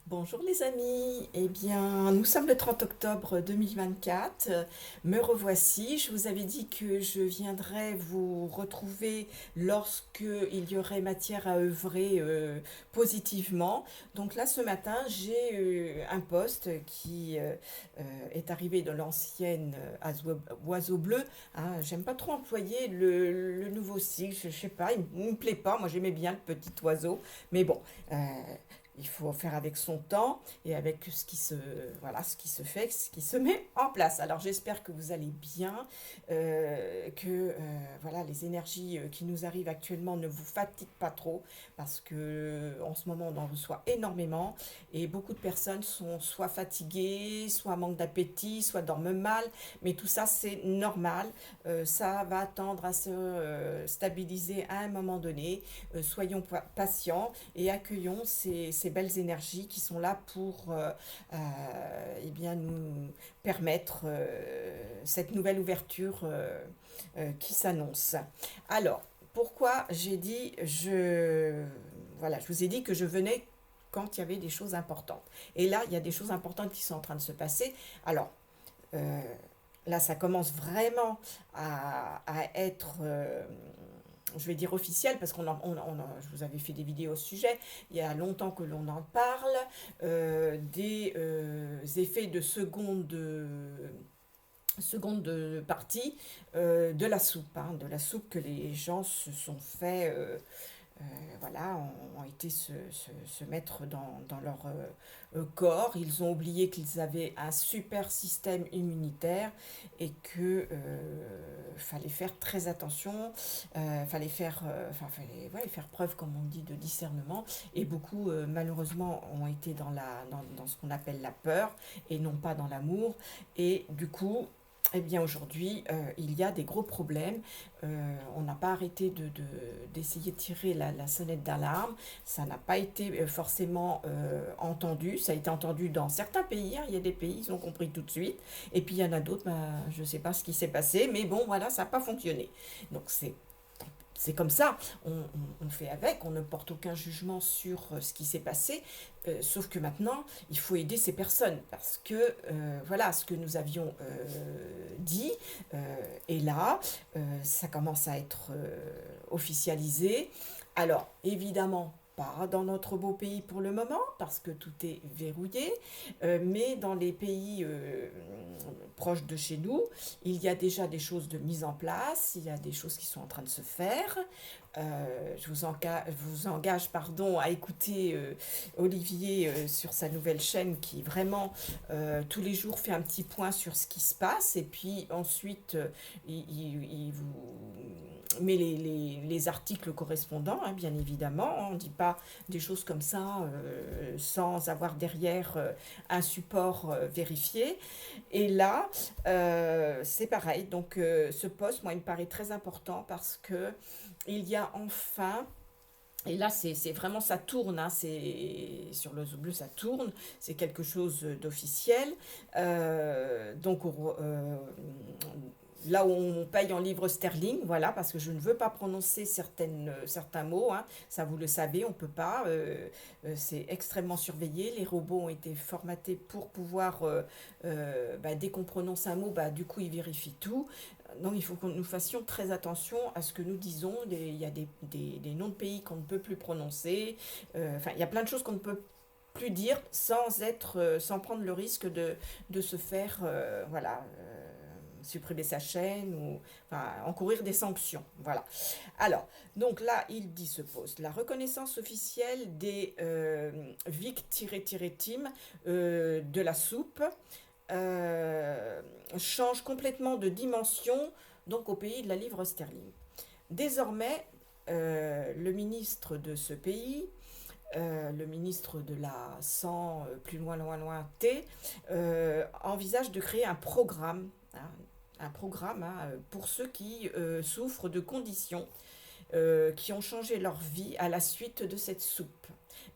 Bonjour les amis, eh bien nous sommes le 30 octobre 2024. Me revoici. Je vous avais dit que je viendrais vous retrouver lorsque il y aurait matière à œuvrer positivement. Donc là ce matin j'ai un post qui est arrivé de l'ancienne oiseau bleu. Hein. J'aime pas trop employer le nouveau sigle, je sais pas, il me plaît pas. Moi j'aimais bien le petit oiseau, mais bon. euh, il faut faire avec son temps et avec voilà, ce qui se fait, ce qui se met en place. Alors j'espère que vous allez bien, que voilà, les énergies qui nous arrivent actuellement ne vous fatiguent pas trop, parce que en ce moment on en reçoit énormément et beaucoup de personnes sont soit fatiguées, soit manquent d'appétit, soit dorment mal, mais tout ça c'est normal. Ça va tendre à se stabiliser à un moment donné. Soyons patients et accueillons ces belles énergies qui sont là pour eh bien, nous permettre cette nouvelle ouverture qui s'annonce. Alors, pourquoi j'ai dit, voilà, je vous ai dit que je venais quand il y avait des choses importantes. Et là, il y a des choses importantes qui sont en train de se passer. Alors, euh, là, ça commence vraiment à être je vais dire officiel, parce je vous avais fait des vidéos au sujet, il y a longtemps que l'on en parle, des effets de seconde partie de la soupe que les gens se sont fait voilà, ont été se mettre dans leur corps. Ils ont oublié qu'ils avaient un super système immunitaire et que fallait faire très attention, fallait ouais, faire preuve, comme on dit, de discernement. Et beaucoup, malheureusement, ont été dans ce qu'on appelle la peur et non pas dans l'amour. Et du coup, eh bien aujourd'hui, il y a des gros problèmes. On n'a pas arrêté d'essayer de tirer la sonnette d'alarme. Ça n'a pas été forcément entendu. Ça a été entendu dans certains pays. Hein. Il y a des pays, ils ont compris tout de suite. Et puis il y en a d'autres, bah, je ne sais pas ce qui s'est passé. Mais bon, voilà, ça n'a pas fonctionné. Donc c'est comme ça, on fait avec, on ne porte aucun jugement sur ce qui s'est passé, sauf que maintenant, il faut aider ces personnes, parce que voilà, ce que nous avions dit est là, ça commence à être officialisé. Alors, évidemment, pas dans notre beau pays pour le moment, parce que tout est verrouillé, mais dans les pays proches de chez nous, il y a déjà des choses de mise en place, il y a des choses qui sont en train de se faire. Je vous engage pardon, à écouter Olivier sur sa nouvelle chaîne qui vraiment tous les jours fait un petit point sur ce qui se passe et puis ensuite il vous met les articles correspondants, hein, bien évidemment. On ne dit pas des choses comme ça sans avoir derrière un support vérifié. Et là, c'est pareil. Donc, ce poste, moi, il me paraît très important parce que il y a enfin et là, c'est vraiment, ça tourne, hein, c'est, sur le bleu, ça tourne, c'est quelque chose d'officiel. Donc, là où on paye en livres sterling, voilà, parce que je ne veux pas prononcer certains mots, hein, ça vous le savez, on ne peut pas, c'est extrêmement surveillé, les robots ont été formatés pour pouvoir, bah, dès qu'on prononce un mot, bah, du coup, ils vérifient tout. Donc il faut que nous fassions très attention à ce que nous disons. Il y a des noms de pays qu'on ne peut plus prononcer. Enfin, il y a plein de choses qu'on ne peut plus dire sans prendre le risque de se faire, voilà, supprimer sa chaîne ou enfin, encourir des sanctions. Voilà. Alors, donc là, il dit ce poste. La reconnaissance officielle des Vic-Team de la soupe change complètement de dimension donc au pays de la livre sterling. Désormais, le ministre de ce pays, le ministre de la 100, plus loin, loin, loin, T, envisage de créer hein, un programme hein, pour ceux qui souffrent de conditions qui ont changé leur vie à la suite de cette soupe.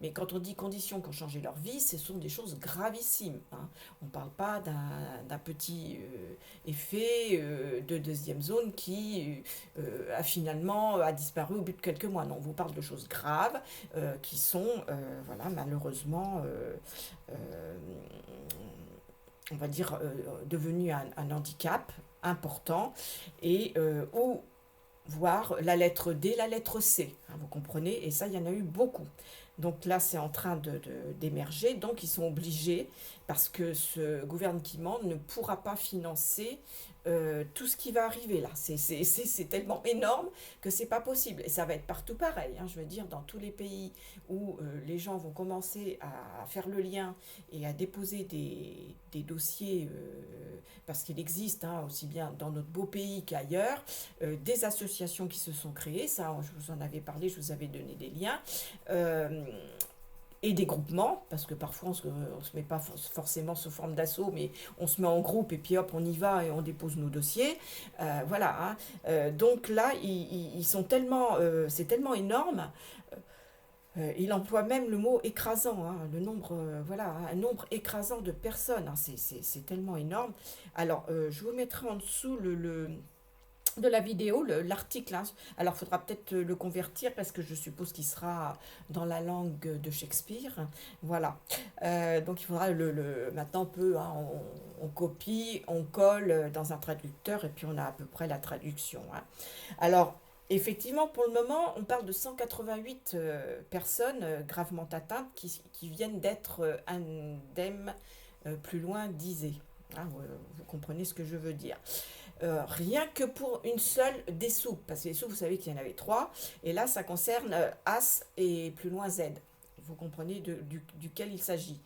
Mais quand on dit conditions qui ont changé leur vie, ce sont des choses gravissimes, hein. On ne parle pas d'un petit effet de deuxième zone qui a disparu au bout de quelques mois. Non, on vous parle de choses graves qui sont, voilà, malheureusement, euh, on va dire, devenues un handicap important et où voire la lettre D, la lettre C, hein, vous comprenez, et ça, il y en a eu beaucoup. Donc là, c'est en train d'émerger, donc ils sont obligés, parce que ce gouvernement ne pourra pas financer tout ce qui va arriver là. C'est tellement énorme que c'est pas possible. Et ça va être partout pareil, hein, je veux dire, dans tous les pays où les gens vont commencer à faire le lien et à déposer des dossiers, parce qu'il existe, hein, aussi bien dans notre beau pays qu'ailleurs, des associations qui se sont créées, ça je vous en avais parlé, je vous avais donné des liens, euh, et des groupements, parce que parfois on se met pas forcément sous forme d'assaut, mais on se met en groupe et puis hop, on y va et on dépose nos dossiers. Voilà, hein. Donc là, ils sont tellement, c'est tellement énorme. Il emploie même le mot écrasant, hein, le nombre, voilà, hein, un nombre écrasant de personnes, hein, c'est tellement énorme. Alors, je vous mettrai en dessous de la vidéo, l'article, hein. Alors, il faudra peut-être le convertir parce que je suppose qu'il sera dans la langue de Shakespeare. Voilà. Donc, il faudra maintenant, on peut, hein, on copie, on colle dans un traducteur et puis on a à peu près la traduction, hein. Alors, effectivement, pour le moment, on parle de 188 personnes gravement atteintes qui viennent d'être indemnes, plus loin disait. Hein, vous comprenez ce que je veux dire. Rien que pour une seule des soupes, parce que les soupes, vous savez qu'il y en avait trois, et là, ça concerne As et plus loin Z. Vous comprenez duquel il s'agit.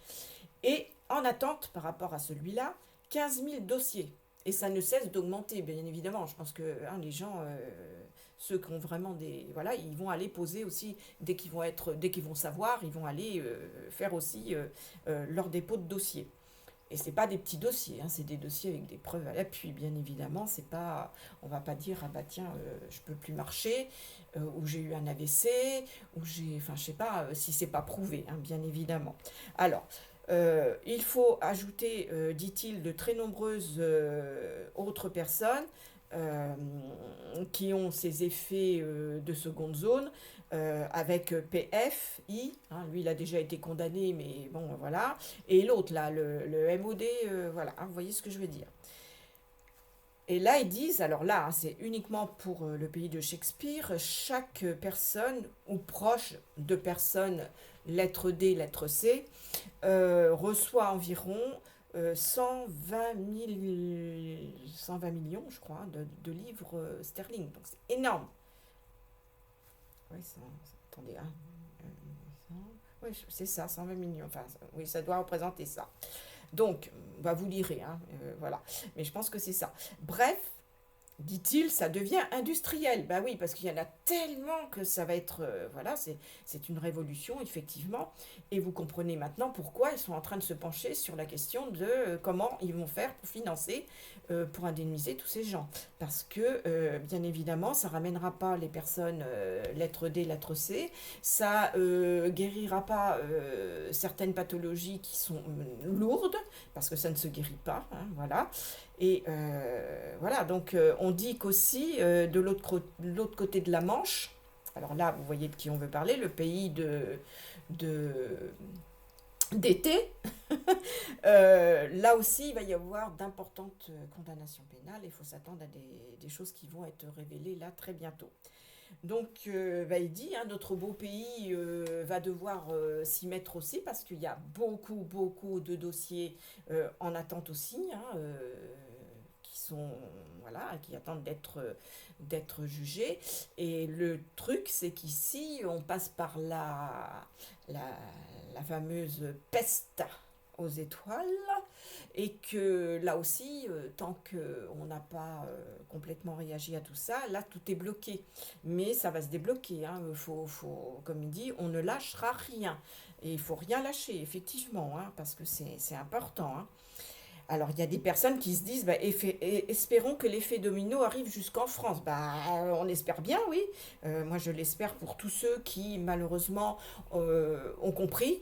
Et en attente, par rapport à celui-là, 15 000 dossiers. Et ça ne cesse d'augmenter, bien évidemment. Je pense que hein, les gens, ceux qui ont vraiment des... Voilà, ils vont aller poser aussi, dès qu'ils vont savoir, ils vont aller faire aussi leur dépôt de dossier. Et c'est pas des petits dossiers, hein, c'est des dossiers avec des preuves à l'appui, bien évidemment. C'est pas, on va pas dire ah bah tiens, je peux plus marcher, ou j'ai eu un AVC, ou j'ai, enfin je sais pas, si c'est pas prouvé, hein, bien évidemment. Alors, il faut ajouter, dit-il, de très nombreuses autres personnes euh, qui ont ces effets de seconde zone, avec PFI, hein, lui il a déjà été condamné, mais bon voilà, et l'autre là, le MOD, voilà, hein, vous voyez ce que je veux dire. Et là ils disent, alors là hein, c'est uniquement pour le pays de Shakespeare, chaque personne ou proche de personne, lettre D, lettre C, reçoit environ 120 millions, je crois, de livres sterling. Donc c'est énorme. Oui, attendez, hein. Oui, c'est ça, 120 millions. Enfin, oui, ça doit représenter ça. Donc, bah, vous lirez, hein, voilà. Mais je pense que c'est ça. Bref, dit-il, ça devient industriel. Bah oui, parce qu'il y en a tellement que ça va être... voilà, c'est une révolution, effectivement. Et vous comprenez maintenant pourquoi ils sont en train de se pencher sur la question de comment ils vont faire pour financer, pour indemniser tous ces gens. Parce que, bien évidemment, ça ne ramènera pas les personnes lettre D, lettre C. Ça guérira pas certaines pathologies qui sont lourdes, parce que ça ne se guérit pas, hein, voilà. Et voilà, donc on dit qu'aussi, de l'autre côté de la Manche, alors là, vous voyez de qui on veut parler, le pays de, d'été, là aussi, il va y avoir d'importantes condamnations pénales et il faut s'attendre à des choses qui vont être révélées là très bientôt. Donc, bah, il dit, hein, notre beau pays va devoir s'y mettre aussi parce qu'il y a beaucoup, beaucoup de dossiers en attente aussi, hein, qui sont, voilà, qui attendent d'être jugés. Et le truc, c'est qu'ici, on passe par la, la fameuse peste aux étoiles et que là aussi, tant qu'on n'a pas complètement réagi à tout ça, là tout est bloqué. Mais ça va se débloquer, hein. Comme il dit, on ne lâchera rien. Et il faut rien lâcher, effectivement, hein, parce que c'est important, hein. Alors, il y a des personnes qui se disent, bah, espérons que l'effet domino arrive jusqu'en France. Bah, on espère bien, oui. Moi, je l'espère pour tous ceux qui, malheureusement, ont compris,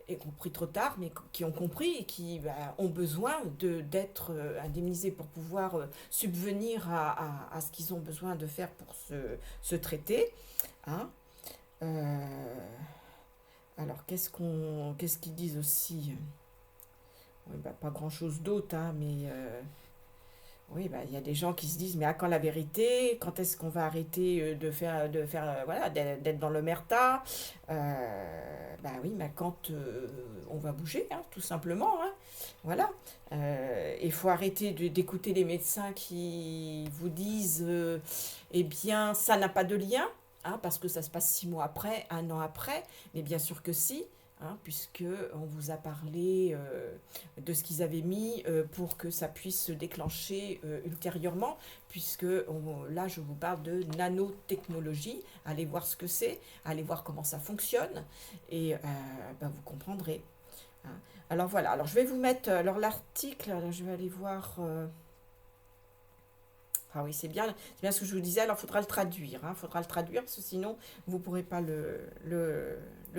et compris trop tard, mais qui ont compris et qui bah, ont besoin d'être indemnisés pour pouvoir subvenir à ce qu'ils ont besoin de faire pour se traiter. Hein. Euh, alors, qu'est-ce qu'ils disent aussi? Oui, bah, pas grand-chose d'autre, hein, mais oui, bah, il y a des gens qui se disent, mais à quand la vérité? Quand est-ce qu'on va arrêter voilà, d'être dans l'omerta? Bah oui, bah, quand on va bouger, hein, tout simplement, hein. Voilà. Il faut arrêter d'écouter les médecins qui vous disent, eh bien, ça n'a pas de lien, hein, parce que ça se passe 6 mois après, un an après, mais bien sûr que si. Hein, puisque on vous a parlé de ce qu'ils avaient mis pour que ça puisse se déclencher ultérieurement, puisque là je vous parle de nanotechnologie, allez voir ce que c'est, allez voir comment ça fonctionne, et bah, vous comprendrez. Hein. Alors voilà, alors je vais vous mettre alors l'article, alors je vais aller voir... ah oui, c'est bien ce que je vous disais, alors il faudra le traduire, hein, faudra le traduire, parce que sinon vous ne pourrez pas le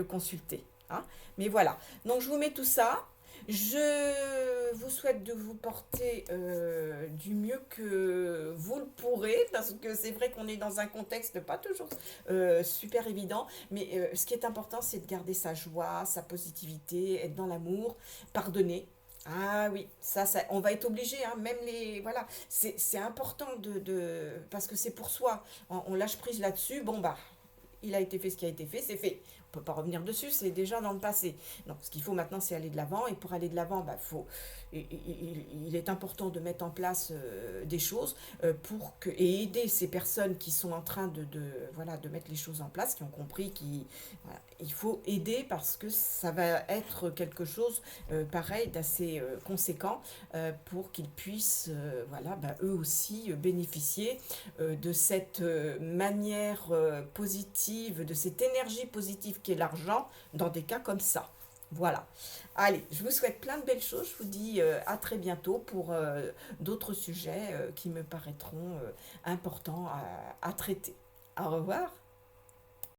consulter. Hein. Mais voilà, donc je vous mets tout ça. Je vous souhaite de vous porter du mieux que vous le pourrez, parce que c'est vrai qu'on est dans un contexte pas toujours super évident, mais ce qui est important, c'est de garder sa joie, sa positivité, être dans l'amour, pardonner. Ah oui, on va être obligé, hein, même les, voilà, c'est important parce que c'est pour soi. On lâche prise là-dessus, bon bah, il a été fait ce qui a été fait, c'est fait. On peut pas revenir dessus, c'est déjà dans le passé. Non, ce qu'il faut maintenant, c'est aller de l'avant. Et pour aller de l'avant, bah, il est important de mettre en place des choses et aider ces personnes qui sont en train voilà, de mettre les choses en place, qui ont compris voilà, il faut aider parce que ça va être quelque chose pareil d'assez conséquent pour qu'ils puissent voilà, bah, eux aussi bénéficier de cette manière positive, de cette énergie positive qu'est l'argent dans des cas comme ça. Voilà. Allez, je vous souhaite plein de belles choses. Je vous dis à très bientôt pour d'autres sujets qui me paraîtront importants à traiter. Au revoir.